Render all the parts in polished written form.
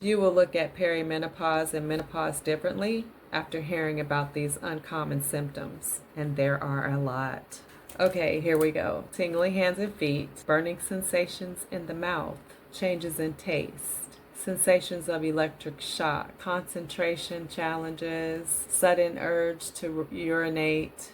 You will look at perimenopause and menopause differently after hearing about these uncommon symptoms, and there are a lot. Okay, here we go. Tingling hands and feet, burning sensations in the mouth, changes in taste, sensations of electric shock, concentration challenges, sudden urge to urinate,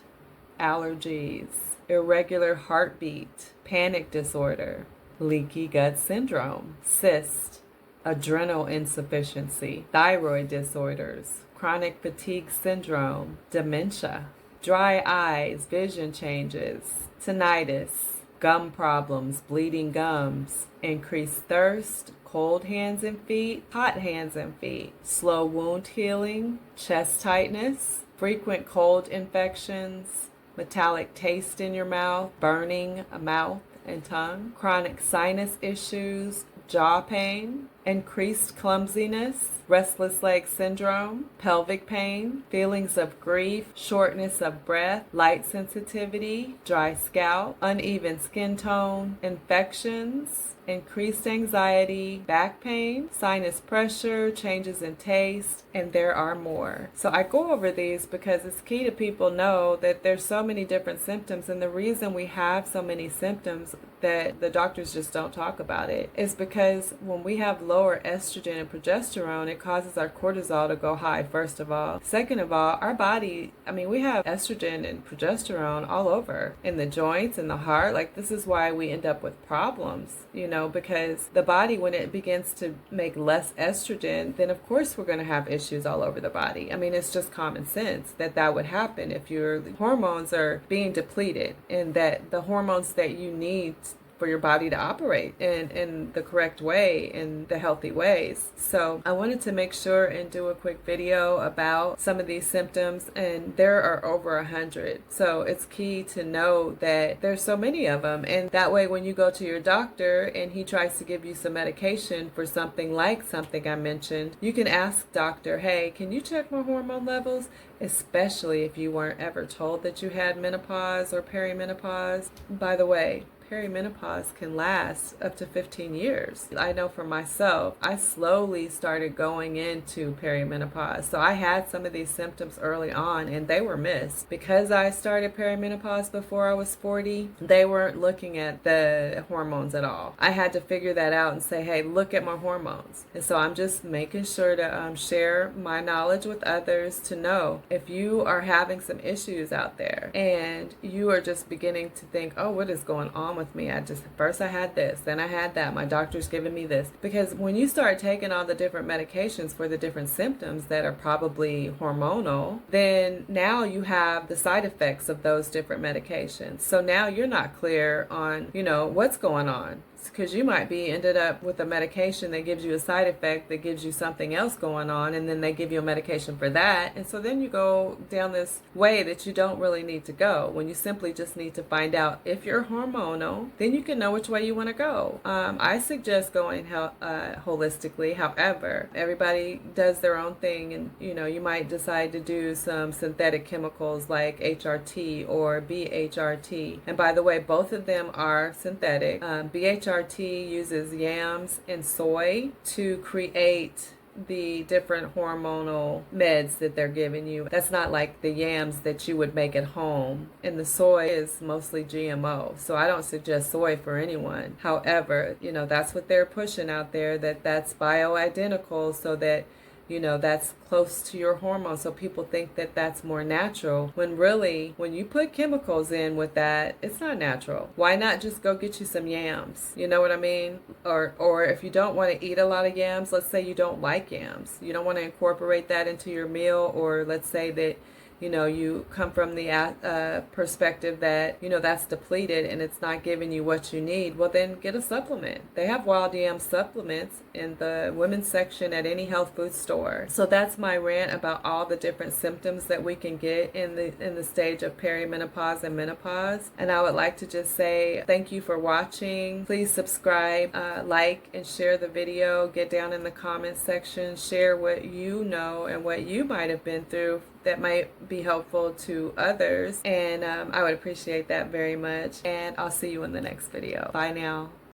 allergies, irregular heartbeat, panic disorder, leaky gut syndrome, cyst, adrenal insufficiency, thyroid disorders, chronic fatigue syndrome, dementia, dry eyes, vision changes, tinnitus, gum problems, bleeding gums, increased thirst, cold hands and feet, hot hands and feet, slow wound healing, chest tightness, frequent cold infections, metallic taste in your mouth, burning mouth and tongue, chronic sinus issues, jaw pain, increased clumsiness, restless leg syndrome, pelvic pain, feelings of grief, shortness of breath, light sensitivity, dry scalp, uneven skin tone, infections, increased anxiety, back pain, sinus pressure, changes in taste, and there are more. So I go over these because it's key to people know that there's so many different symptoms, and the reason we have so many symptoms that the doctors just don't talk about it is because when we have lower estrogen and progesterone, it causes our cortisol to go high, first of all. Second of all, our body, we have estrogen and progesterone all over in the joints and the heart. Like, this is why we end up with problems, because the body, when it begins to make less estrogen, then of course we're going to have issues all over the body. It's just common sense that would happen if your hormones are being depleted, and that the hormones that you need for your body to operate in the correct way, in the healthy ways. So I wanted to make sure and do a quick video about some of these symptoms, and there are over 100. So it's key to know that there's so many of them, and that way when you go to your doctor and he tries to give you some medication for something I mentioned, you can ask doctor, hey, can you check my hormone levels? Especially if you weren't ever told that you had menopause or perimenopause. By the way, perimenopause can last up to 15 years. I know for myself, I slowly started going into perimenopause. So I had some of these symptoms early on, and they were missed. Because I started perimenopause before I was 40, they weren't looking at the hormones at all. I had to figure that out and say, hey, look at my hormones. And so I'm just making sure to share my knowledge with others to know if you are having some issues out there and you are just beginning to think, oh, what is going on with me? First I had this, then I had that, my doctor's giving me this. Because when you start taking all the different medications for the different symptoms that are probably hormonal, then now you have the side effects of those different medications. So now you're not clear on, what's going on. Because you might be ended up with a medication that gives you a side effect that gives you something else going on, and then they give you a medication for that, and so then you go down this way that you don't really need to go, when you simply just need to find out if you're hormonal. Then you can know which way you want to go. I suggest going holistically. However, everybody does their own thing, and you might decide to do some synthetic chemicals like HRT or BHRT, and by the way, both of them are synthetic. BHRT uses yams and soy to create the different hormonal meds that they're giving you. That's not like the yams that you would make at home. And the soy is mostly GMO. So I don't suggest soy for anyone. However, that's what they're pushing out there, that's bioidentical, so that that's close to your hormones, so people think that that's more natural, when really, when you put chemicals in with that, it's not natural. Why not just go get you some yams? You know what I mean? Or if you don't want to eat a lot of yams, let's say you don't like yams, you don't want to incorporate that into your meal, or let's say that you come from the perspective that, that's depleted and it's not giving you what you need, well, then get a supplement. They have wild yam supplements in the women's section at any health food store. So that's my rant about all the different symptoms that we can get in the stage of perimenopause and menopause. And I would like to just say thank you for watching. Please subscribe, like, and share the video. Get down in the comment section. Share what you know and what you might have been through that might be helpful to others, and I would appreciate that very much. And I'll see you in the next video. Bye now.